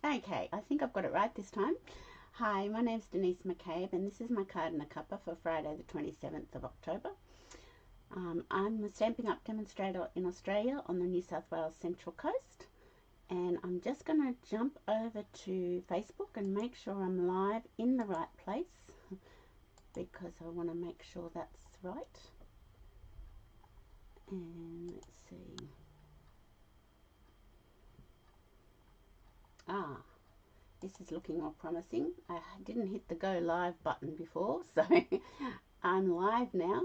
Okay, I think I've got it right this time. Hi, my name's Denise McCabe, and this is my card and a cuppa for Friday the 27th of October. I'm a Stampin' Up demonstrator in Australia on the New South Wales Central Coast, and I'm just going to jump over to Facebook and make sure I'm live in the right place because I want to make sure that's right. And let's see. This is looking more promising. I didn't hit the go live button before, so I'm live now.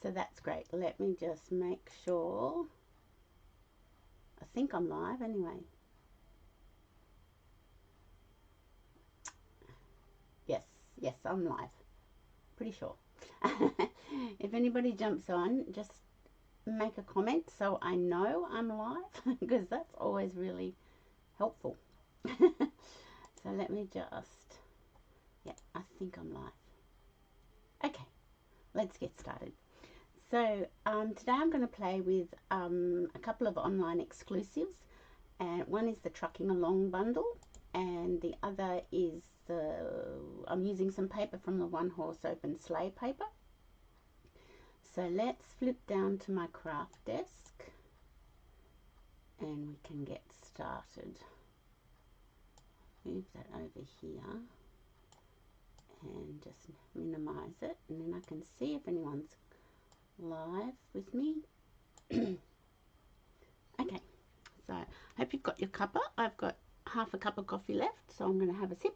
So that's great. Let me just make sure. I think I'm live anyway. Yes, I'm live. Pretty sure. If anybody jumps on, just make a comment so I know I'm live because that's always really helpful. So let me just, yeah, I think I'm live. Okay, let's get started. So today I'm going to play with a couple of online exclusives, and one is the Trucking Along bundle, and the other is I'm using some paper from the One Horse Open Sleigh paper. So let's flip down to my craft desk and we can get started. Move that over here and just minimize it, and then I can see if anyone's live with me. Okay, so I hope you've got your cuppa. I've got half a cup of coffee left, so I'm going to have a sip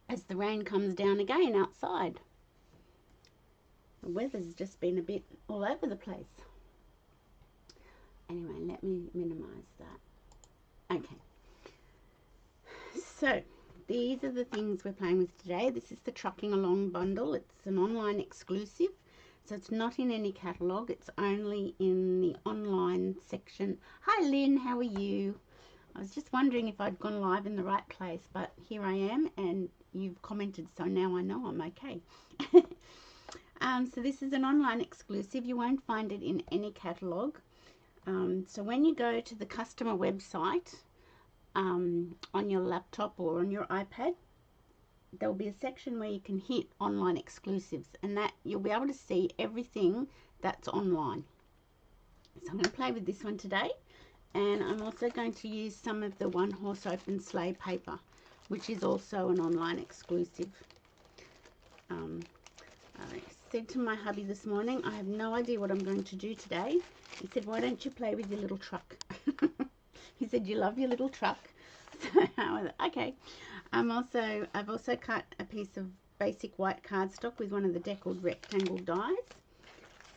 as the rain comes down again outside. The weather's just been a bit all over the place. Anyway, let me minimize that. Okay, so these are the things we're playing with today. This is the Trucking Along bundle. It's an online exclusive, so it's not in any catalogue. It's only in the online section. Hi Lynn, how are you? I was just wondering if I'd gone live in the right place, but here I am and you've commented, so now I know I'm okay. So this is an online exclusive. You won't find it in any catalogue. So when you go to the customer website on your laptop or on your iPad, there'll be a section where you can hit online exclusives, and that you'll be able to see everything that's online. So I'm going to play with this one today, and I'm also going to use some of the One Horse Open Sleigh paper, which is also an online exclusive. I said to my hubby this morning, I have no idea what I'm going to do today. He said, why don't you play with your little truck? He said, you love your little truck. So I was like, okay. I've also cut a piece of basic white cardstock with one of the deckled rectangle dies.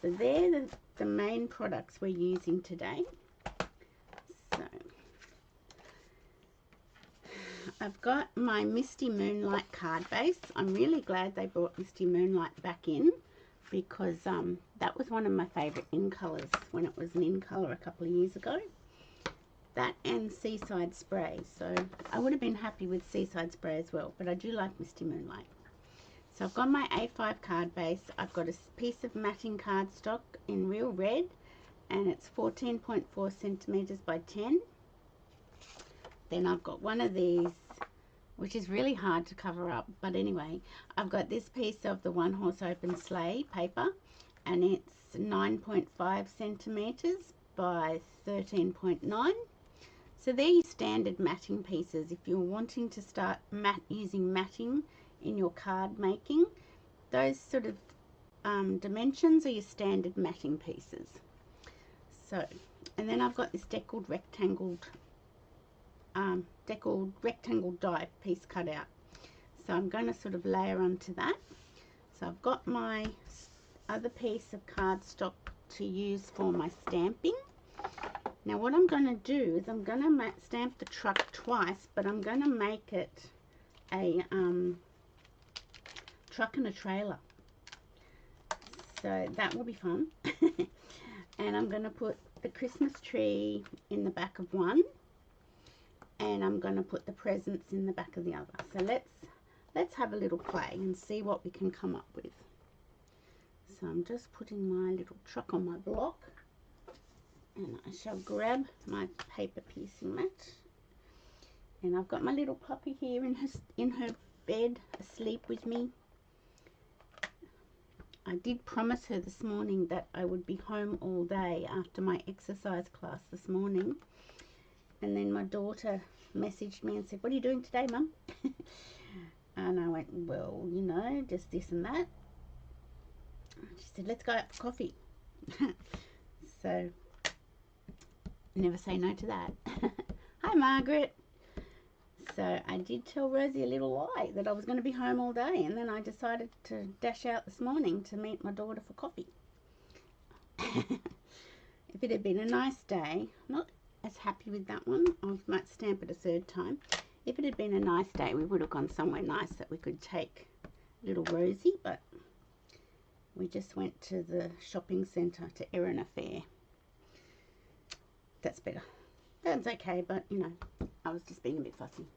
So they're the main products we're using today. So I've got my Misty Moonlight card base. I'm really glad they brought Misty Moonlight back in because that was one of my favourite in colours when it was an in colour a couple of years ago. That and Seaside Spray. So I would have been happy with Seaside Spray as well, but I do like Misty Moonlight. So I've got my A5 card base. I've got a piece of matting cardstock in real red, and it's 14.4 centimetres by 10. Then I've got one of these, which is really hard to cover up, but anyway, I've got this piece of the One Horse Open Sleigh paper, and it's 9.5 centimetres by 13.9. So they're your standard matting pieces. If you're wanting to start using matting in your card making, those sort of dimensions are your standard matting pieces. So, and then I've got this deckled rectangle die piece cut out. So I'm going to sort of layer onto that. So I've got my other piece of cardstock to use for my stamping. Now what I'm going to do is I'm going to stamp the truck twice, but I'm going to make it a truck and a trailer. So that will be fun. And I'm going to put the Christmas tree in the back of one, and I'm going to put the presents in the back of the other. So let's have a little play and see what we can come up with. So I'm just putting my little truck on my block. And I shall grab my paper piercing mat. And I've got my little puppy here in her bed, asleep with me. I did promise her this morning that I would be home all day after my exercise class this morning. And then my daughter messaged me and said, "What are you doing today, Mum?" And I went, "Well, you know, just this and that." She said, "Let's go out for coffee." So, never say no to that. Hi, Margaret. So I did tell Rosie a little lie that I was going to be home all day, and then I decided to dash out this morning to meet my daughter for coffee. If it had been a nice day, not as happy with that one, I might stamp it a third time. If it had been a nice day, we would have gone somewhere nice that we could take little Rosie, but we just went to the shopping centre to Erina Fair. That's better. That's okay, but you know, I was just being a bit fussy.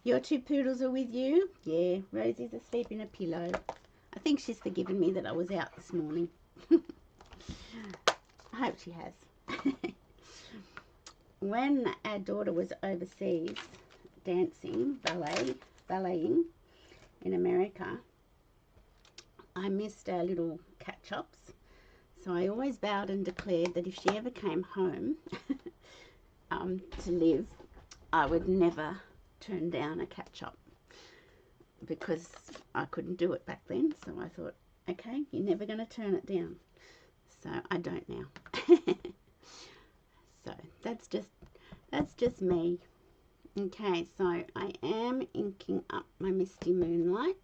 Your two poodles are with you? Yeah, Rosie's asleep in a pillow. I think she's forgiven me that I was out this morning. I hope she has. When our daughter was overseas dancing, balleting in America, I missed our little catch-ups. So I always vowed and declared that if she ever came home to live, I would never turn down a catch-up, because I couldn't do it back then. So I thought, okay, you're never going to turn it down. So I don't now. So that's just me. Okay, so I am inking up my Misty Moonlight.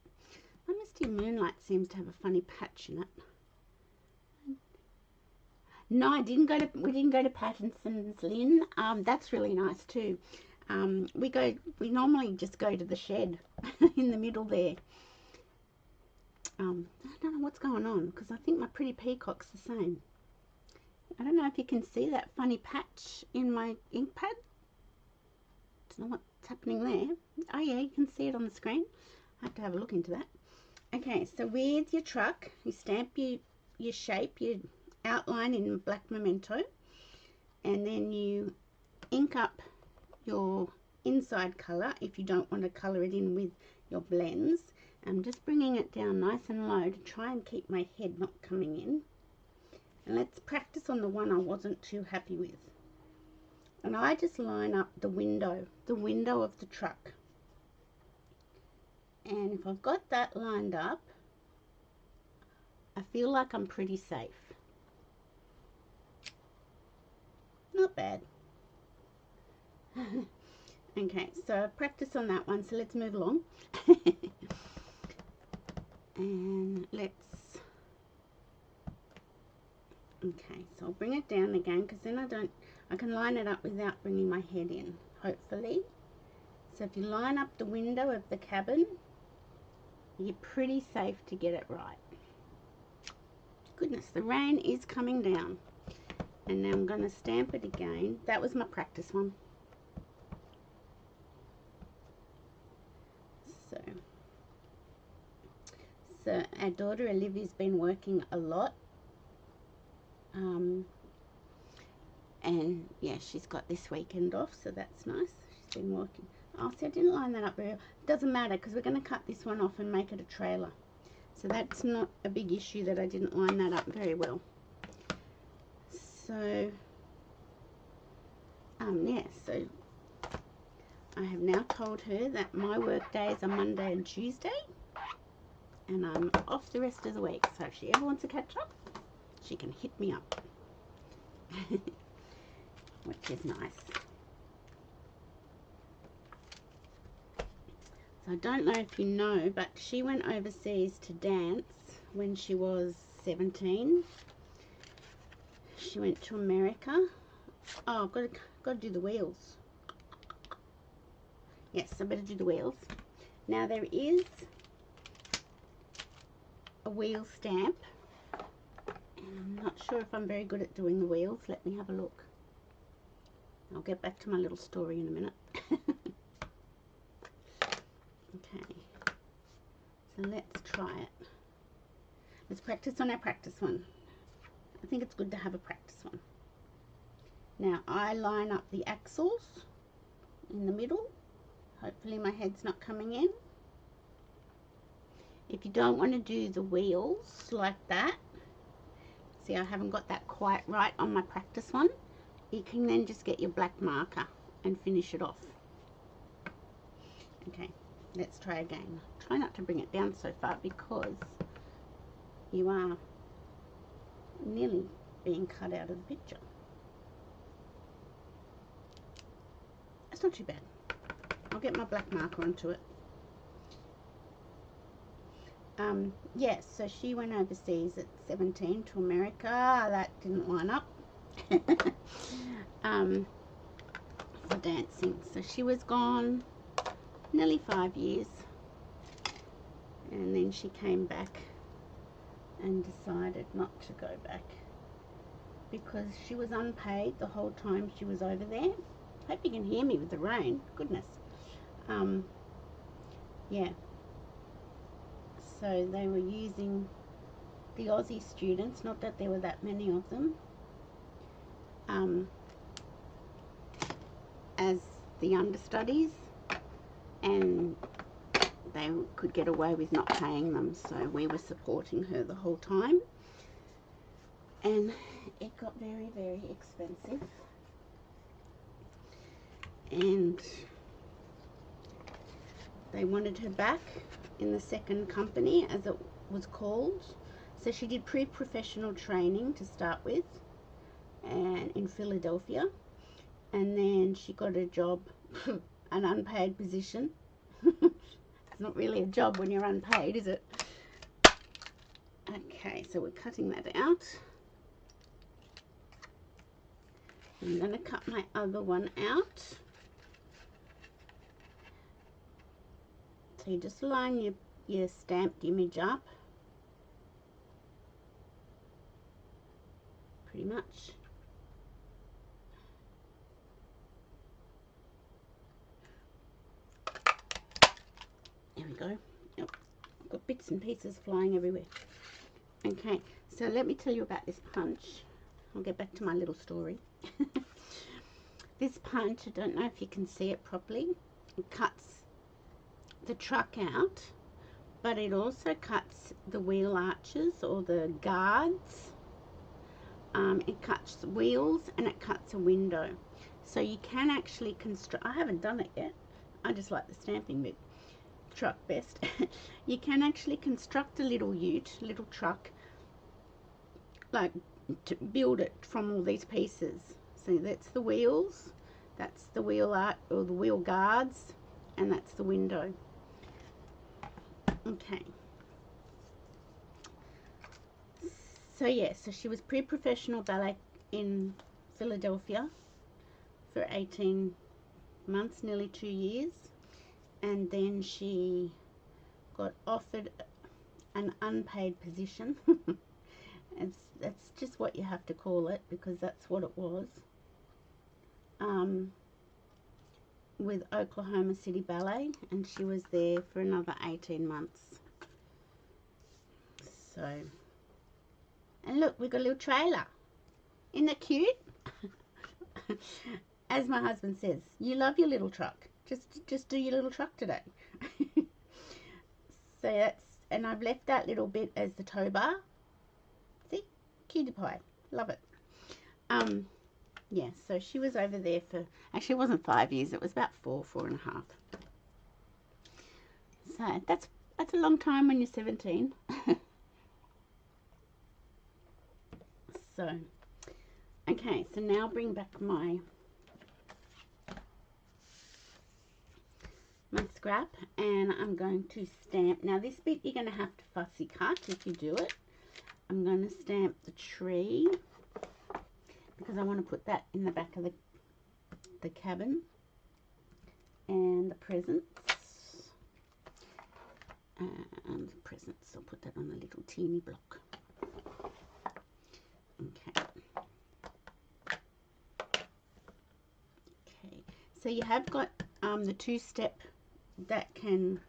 My Misty Moonlight seems to have a funny patch in it. No, we didn't go to Pattinson's, Lynn. That's really nice too. We normally just go to the shed in the middle there. I don't know what's going on, because I think my pretty peacock's the same. I don't know if you can see that funny patch in my ink pad. Don't know what's happening there. Oh yeah, you can see it on the screen. I have to have a look into that. Okay, so with your truck, you stamp your shape, your outline in black memento, and then you ink up your inside colour if you don't want to colour it in with your blends. I'm just bringing it down nice and low to try and keep my head not coming in. And let's practice on the one I wasn't too happy with. And I just line up the window of the truck. And if I've got that lined up, I feel like I'm pretty safe. Not bad. Okay, so practice on that one, so let's move along. And okay, so I'll bring it down again, because then I can line it up without bringing my head in, hopefully. So if you line up the window of the cabin, you're pretty safe to get it right. Goodness, the rain is coming down. And now I'm going to stamp it again. That was my practice one. So our daughter Olivia's been working a lot. And yeah, she's got this weekend off, so that's nice. She's been working. Oh, see, I didn't line that up very well. Doesn't matter, because we're going to cut this one off and make it a trailer. So that's not a big issue that I didn't line that up very well. So, yeah, so I have now told her that my work days are Monday and Tuesday, and I'm off the rest of the week. So if she ever wants to catch up, she can hit me up, which is nice. So I don't know if you know, but she went overseas to dance when she was 17. She went to America. Oh, I've got to do the wheels. Yes, I better do the wheels. Now there is a wheel stamp, and I'm not sure if I'm very good at doing the wheels. Let me have a look. I'll get back to my little story in a minute. Okay, so let's try it. Let's practice on our practice one. I think it's good to have a practice one. Now I line up the axles in the middle. Hopefully my head's not coming in. If you don't want to do the wheels like that, see I haven't got that quite right on my practice one, you can then just get your black marker and finish it off. Okay, let's try again. Try not to bring it down so far because you are nearly being cut out of the picture. It's not too bad. I'll get my black marker onto it. Yes, so she went overseas at 17 to America. That didn't line up. For dancing. So she was gone nearly 5 years. And then she came back and decided not to go back because she was unpaid the whole time she was over there. Hope you can hear me with the rain. Goodness. Yeah. So they were using the Aussie students, not that there were that many of them, as the understudies, and they could get away with not paying them, so we were supporting her the whole time, and it got very, very expensive. And they wanted her back in the second company, as it was called. So she did pre-professional training to start with, and in Philadelphia, and then she got a job, an unpaid position. It's not really a job when you're unpaid, is it? Okay, so we're cutting that out. I'm going to cut my other one out. So you just line your stamped image up, pretty much. There we go. Yep. I've got bits and pieces flying everywhere. Okay, so let me tell you about this punch. I'll get back to my little story. This punch, I don't know if you can see it properly, it cuts the truck out, but it also cuts the wheel arches or the guards. It cuts the wheels and it cuts a window. So you can actually construct, I haven't done it yet, I just like the stamping bit, truck best. You can actually construct a little ute, little truck, like to build it from all these pieces. So that's the wheels, that's the wheel art or the wheel guards, and that's the window. Okay. So yeah, so she was pre-professional ballet in Philadelphia for 18 months, nearly 2 years, and then she got offered an unpaid position. That's just what you have to call it, because that's what it was, with Oklahoma City Ballet, and she was there for another 18 months. So, and look, we've got a little trailer. Isn't that cute? As my husband says, you love your little truck. Just do your little truck today. So that's, and I've left that little bit as the tow bar. See? Cutie pie. Love it. Yeah, so she was over there for, actually it wasn't 5 years, it was about 4.5. So that's a long time when you're 17. So, okay, so now bring back my scrap, and I'm going to stamp. Now this bit you're going to have to fussy cut if you do it. I'm going to stamp the tree because I want to put that in the back of the cabin, and the presents. And the presents, I'll put that on a little teeny block. Okay. Okay, so you have got the 2-step that can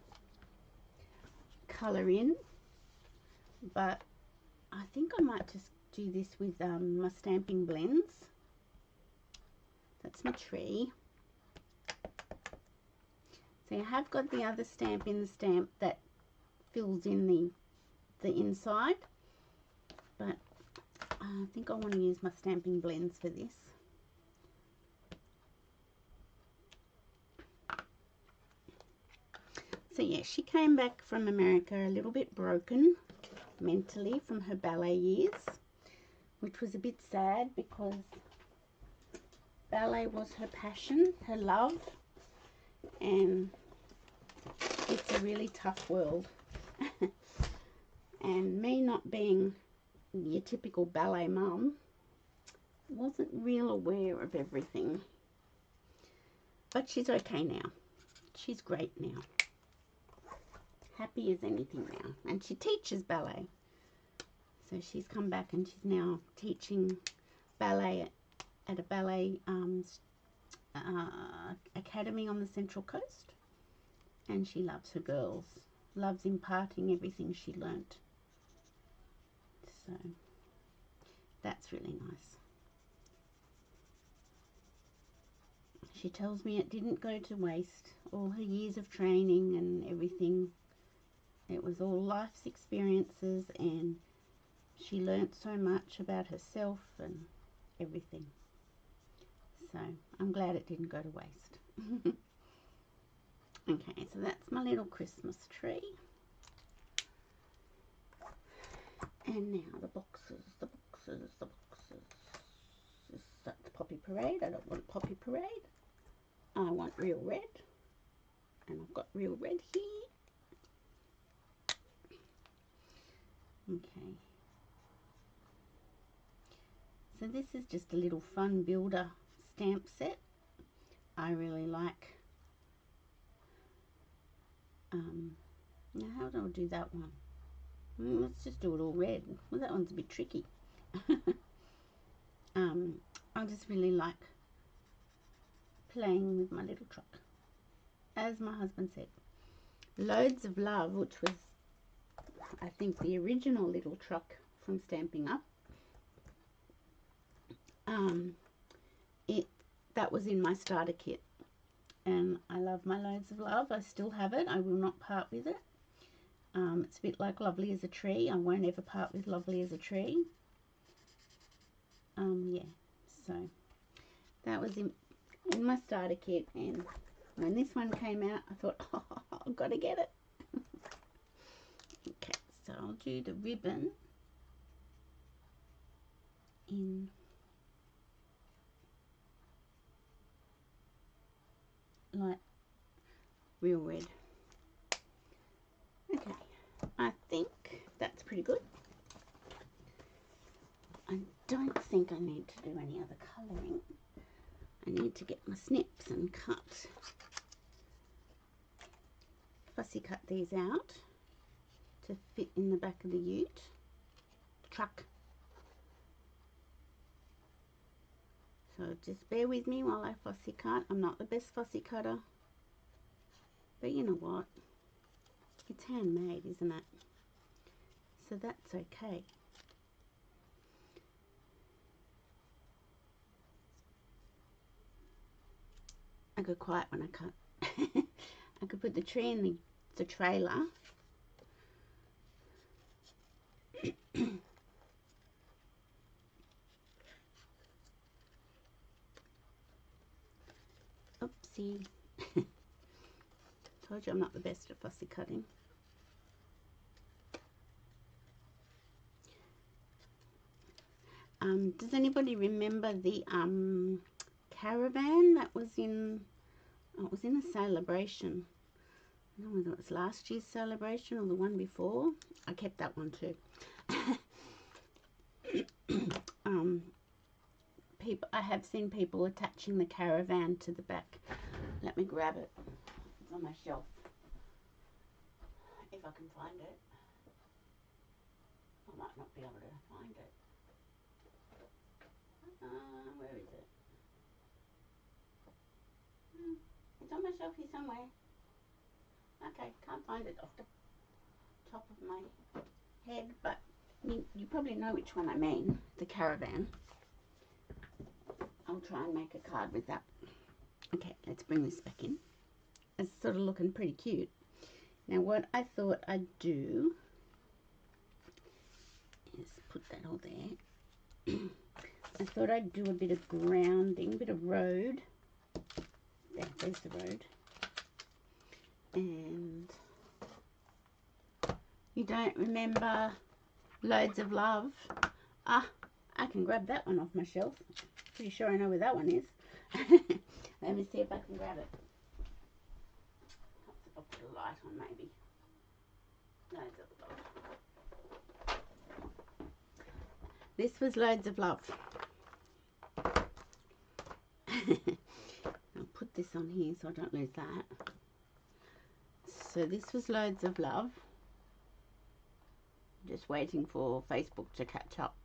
colour in, but I think I might just do this with my stamping blends. That's my tree. So you have got the other stamp in the stamp that fills in the inside, but I think I want to use my stamping blends for this. So yeah, she came back from America a little bit broken mentally from her ballet years, which was a bit sad because ballet was her passion, her love, and it's a really tough world. And me not being your typical ballet mum, wasn't real aware of everything. But she's okay now. She's great now. Happy as anything now. And she teaches ballet. So she's come back and she's now teaching ballet at a ballet academy on the Central Coast. And she loves her girls. Loves imparting everything she learnt. So that's really nice. She tells me it didn't go to waste. All her years of training and everything. It was all life's experiences, and she learnt so much about herself and everything. So I'm glad it didn't go to waste. Okay, so that's my little Christmas tree. And now the boxes. That's Poppy Parade. I don't want Poppy Parade. I want Real Red. And I've got Real Red here. Okay. So this is just a little fun builder stamp set. I really like. Now how do I do that one? Let's just do it all red. Well, that one's a bit tricky. I just really like playing with my little truck. As my husband said, Loads of Love, which was, I think, the original little truck from Stamping Up. That was in my starter kit, and I love my Loads of Love. I still have it. I will not part with it. It's a bit like Lovely as a Tree. I won't ever part with Lovely as a Tree. Yeah, so that was in my starter kit, and when this one came out, I thought, oh, I've got to get it. Okay, so I'll do the ribbon in light Real Red. Okay, I think that's pretty good. I don't think I need to do any other colouring. I need to get my snips and fussy cut these out to fit in the back of the truck. So just bear with me while I fussy cut. I'm not the best fussy cutter, but you know what? It's handmade, isn't it? So that's okay. I go quiet when I cut. I could put the tree in the trailer. Oopsie. Told you I'm not the best at fussy cutting. Does anybody remember the caravan that was in, oh, it was in a celebration. I don't know whether it was last year's celebration or the one before. I kept that one too. I have seen people attaching the caravan to the back. Let me grab it. It's on my shelf. If I can find it. I might not be able to find it. Where is it? It's on my shelf here somewhere. Okay, can't find it off the top of my head, but you probably know which one I mean, the caravan. I I'll try and make a card with that. Okay, let's bring this back in. It's sort of looking pretty cute. Now what I thought I'd do is put that all there. I thought I'd do a bit of grounding, a bit of road. There's the road. And you don't remember Loads of Love? Ah, I can grab that one off my shelf. Pretty sure I know where that one is. Let me see if I can grab it. I'll put a light on maybe. Loads of Love. This was Loads of Love. I'll put this on here so I don't lose that. So this was Loads of Love. Just waiting for Facebook to catch up.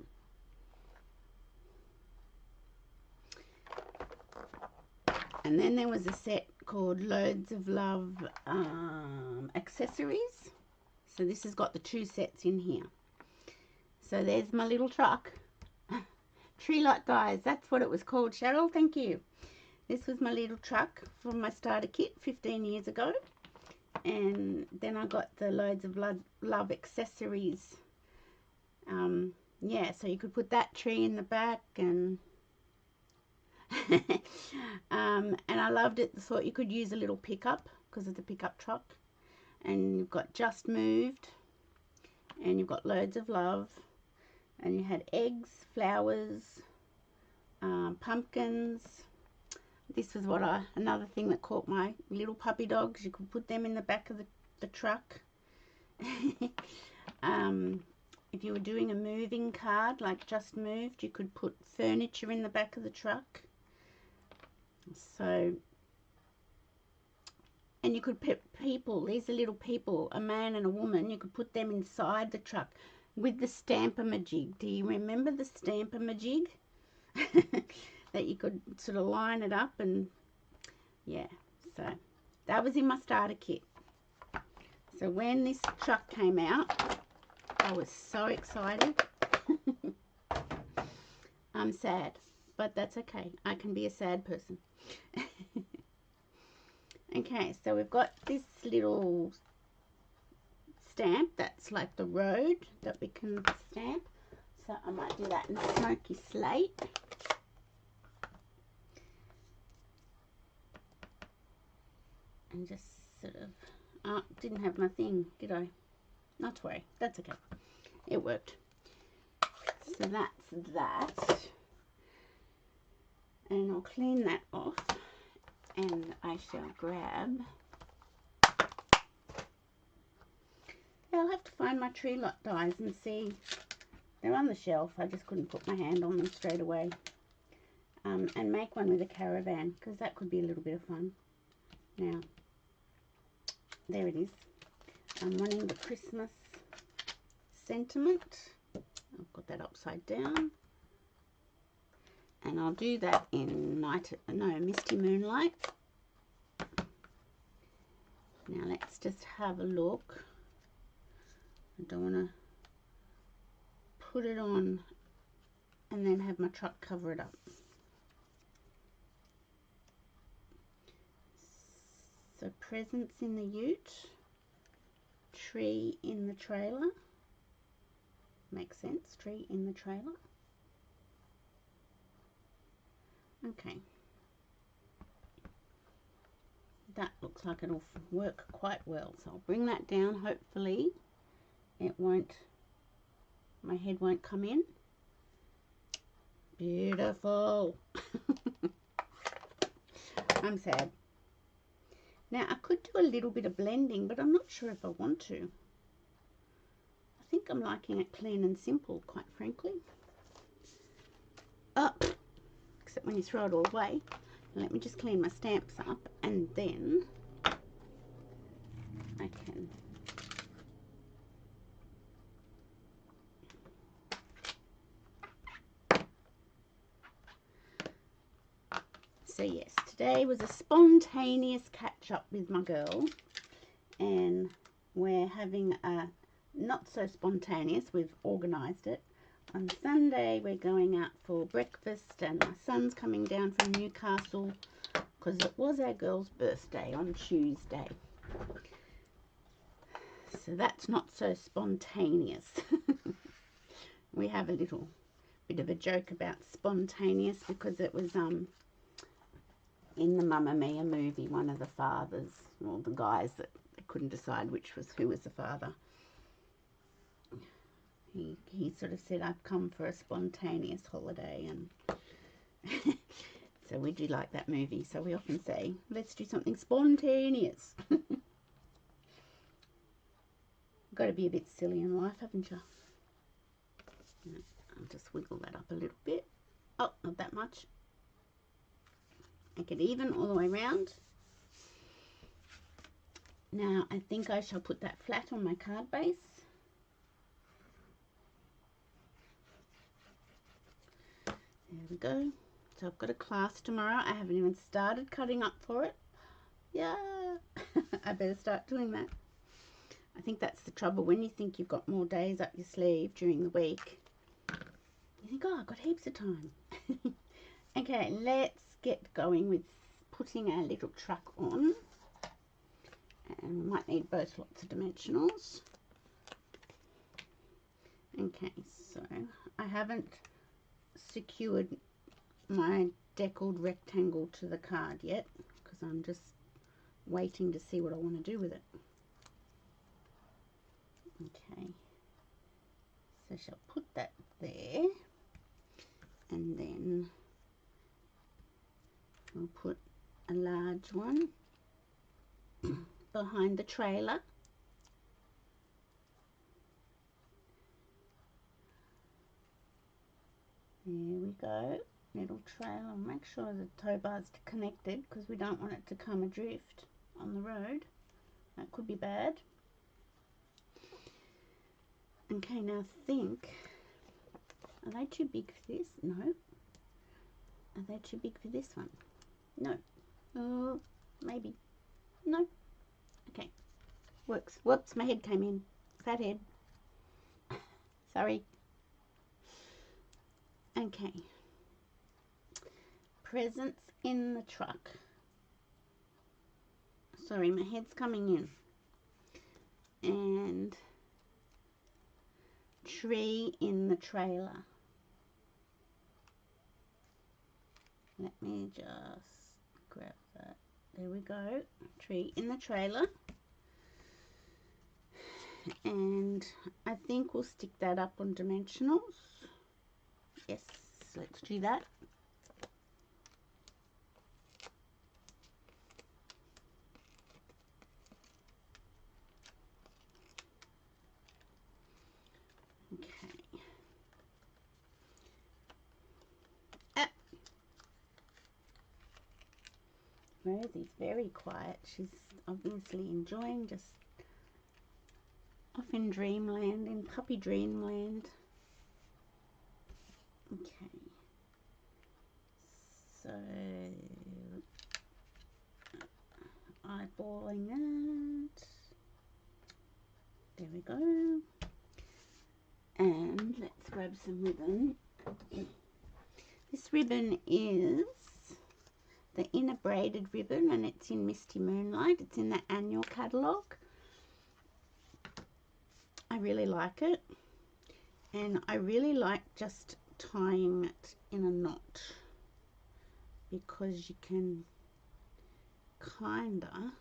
And then there was a set called Loads of Love Accessories. So this has got the 2 sets in here. So there's my little truck. Tree light dies, that's what it was called, Cheryl, thank you. This was my little truck from my starter kit 15 years ago. And then I got the Loads of Love Accessories. Yeah, so you could put that tree in the back, and and I loved it. Thought you could use a little pickup because of the pickup truck. And you've got Just Moved, and you've got Loads of Love, and you had eggs, flowers, pumpkins. This was another thing that caught my little puppy dogs. You could put them in the back of the truck. If you were doing a moving card like Just Moved, you could put furniture in the back of the truck. So, and you could put people, these are little people, a man and a woman, you could put them inside the truck with the stamper-majig. Do you remember the stamper-majig? That you could sort of line it up, and yeah, so that was in my starter kit. So when this truck came out, I was so excited. I'm sad, but that's okay. I can be a sad person. Okay, so we've got this little stamp that's like the road that we can stamp. So I might do that in Smoky Slate. And just sort of, didn't have my thing, did I? Not to worry, that's okay. It worked. So that's that. And I'll clean that off, and I shall grab, I'll have to find my tree lot dies and see. They're on the shelf, I just couldn't put my hand on them straight away. And make one with a caravan, because that could be a little bit of fun. Now, there it is. I'm wanting the Christmas sentiment. I've got that upside down. And I'll do that in Misty Moonlight. Now let's just have a look. I don't want to put it on and then have my truck cover it up. So presents in the ute, tree in the trailer. Makes sense, tree in the trailer. Okay. That looks like it'll work quite well. So I'll bring that down. Hopefully it won't, my head won't come in. Beautiful. I'm sad. Now I could do a little bit of blending, but I'm not sure if I want to. I think I'm liking it clean and simple, quite frankly. Up. Except when you throw it all away. Let me just clean my stamps up, and then I can so yes, today was a spontaneous catch up with my girl, and we're having a not so spontaneous, we've organised it, on Sunday we're going out for breakfast, and my son's coming down from Newcastle because it was our girl's birthday on Tuesday. So that's not so spontaneous. We have a little bit of a joke about spontaneous because it was in the Mamma Mia movie, one of the fathers, or the guys that they couldn't decide who was the father. He sort of said, I've come for a spontaneous holiday, and so we do like that movie, so we often say, let's do something spontaneous. Got to be a bit silly in life, haven't you? I'll just wiggle that up a little bit. Oh, not that much. Make it even all the way around. Now I think I shall put that flat on my card base. There we go. So I've got a class tomorrow. I haven't even started cutting up for it. Yeah, I better start doing that. I think that's the trouble when you think you've got more days up your sleeve during the week. You think, oh, I've got heaps of time. Okay, let's get going with putting our little truck on. And we might need both lots of dimensionals. Okay, so I haven't secured my deckled rectangle to the card yet because I'm just waiting to see what I want to do with it. Okay, so I shall put that there, and then we'll put a large one behind the trailer. There we go, little trailer. Make sure the tow bar's connected because we don't want it to come adrift on the road. That could be bad. Okay, now think, are they too big for this? No. Are they too big for this one? No. Oh, maybe. No. Okay. Works. Whoops, my head came in. Fat head. Sorry. Okay. Presents in the truck. Sorry, my head's coming in. And tree in the trailer. Let me just grab that. There we go. Tree in the trailer. And I think we'll stick that up on dimensionals. Yes, let's do that. Okay. Rosie's very quiet. She's obviously enjoying just off in dreamland, in puppy dreamland. Okay. So, eyeballing that. There we go. And let's grab some ribbon. This ribbon is the inner braided ribbon, and it's in Misty Moonlight. It's in the annual catalogue. I really like it, and I really like just tying it in a knot because you can kinda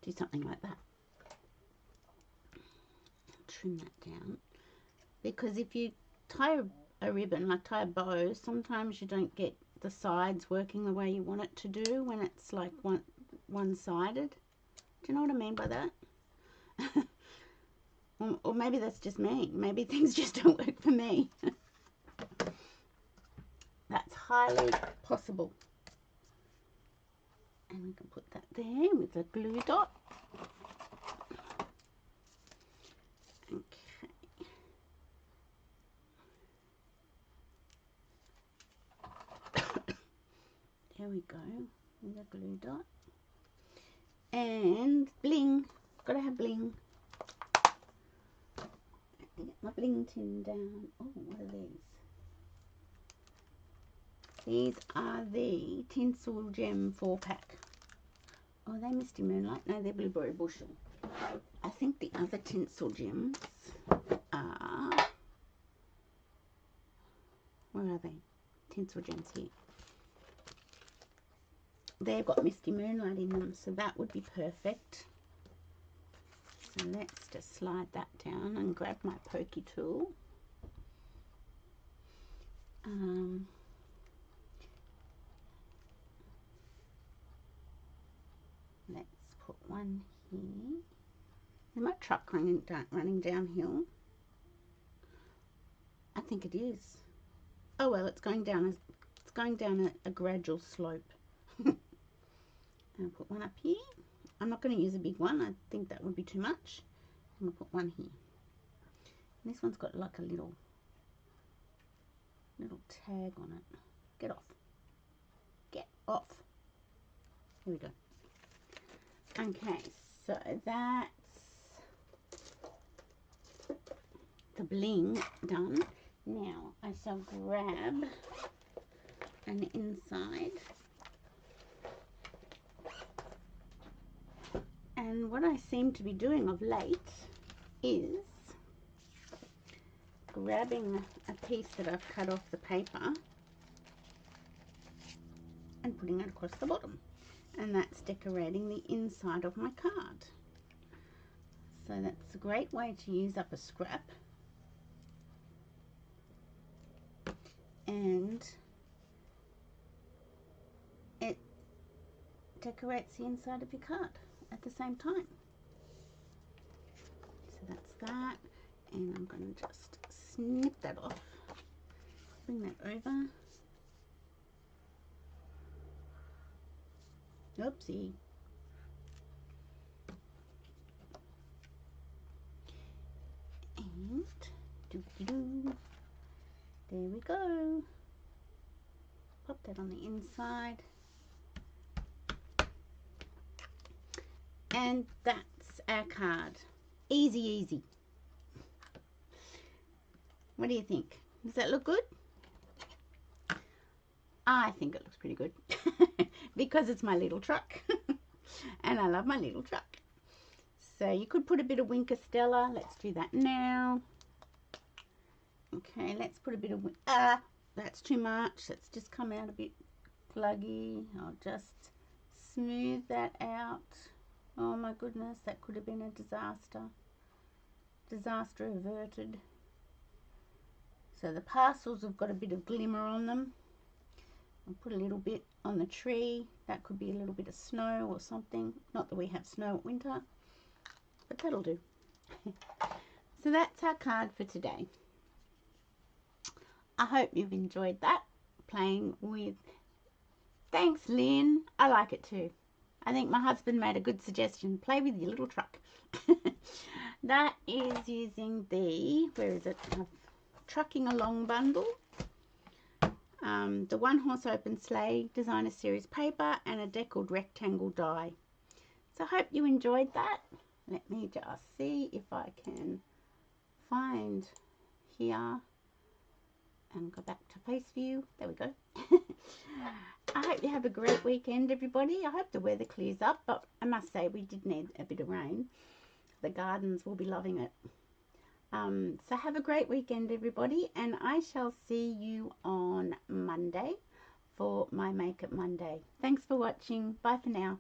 do something like that. Trim that down, because if you tie a ribbon, like tie a bow, sometimes you don't get the sides working the way you want it to do when it's like one-sided. Do you know what I mean by that? Or maybe that's just me. Maybe things just don't work for me. That's highly possible. And we can put that there with a glue dot. Okay. There we go, with a glue dot. And bling. Gotta have bling. bling tin down. Oh, what are these? These are the Tinsel Gem 4-pack. Oh, are they Misty Moonlight? No, they're Blueberry Bushel. I think the other Tinsel Gems are... Where are they? Tinsel Gems here. They've got Misty Moonlight in them, so that would be perfect. So let's just slide that down and grab my pokey tool. Let's put one here. Is my truck running downhill? I think it is. Oh well, it's going down a gradual slope. I'll put one up here. I'm not going to use a big one. I think that would be too much. I'm going to put one here. And this one's got like a little tag on it. Get off. Get off. Here we go. Okay, so that's the bling done. Now I shall grab an inside. And what I seem to be doing of late is grabbing a piece that I've cut off the paper and putting it across the bottom. And that's decorating the inside of my card. So that's a great way to use up a scrap. And it decorates the inside of your card at the same time. So that's that, and I'm going to just snip that off, bring that over. Oopsie. And doo-doo-doo. There we go. Pop that on the inside. And that's our card. Easy, easy. What do you think? Does that look good? I think it looks pretty good. Because it's my little truck. And I love my little truck. So you could put a bit of Winker Stella. Let's do that now. Okay, let's put a bit of... that's too much. Let's just come out a bit gluggy. I'll just smooth that out. Oh my goodness, that could have been a disaster. Disaster averted. So the parcels have got a bit of glimmer on them. I'll put a little bit on the tree. That could be a little bit of snow or something. Not that we have snow at winter, but that'll do. So that's our card for today. I hope you've enjoyed that, playing with... Thanks, Lynn. I like it too. I think my husband made a good suggestion. Play with your little truck. That is using the, where is it? Trucking Along bundle. The One Horse Open Sleigh Designer Series paper and a deckled rectangle die. So I hope you enjoyed that. Let me just see if I can find here and go back to face view. There we go. I hope you have a great weekend, everybody. I hope the weather clears up, but I must say we did need a bit of rain. The gardens will be loving it. So have a great weekend, everybody, and I shall see you on Monday for my Make It Monday. Thanks for watching. Bye for now.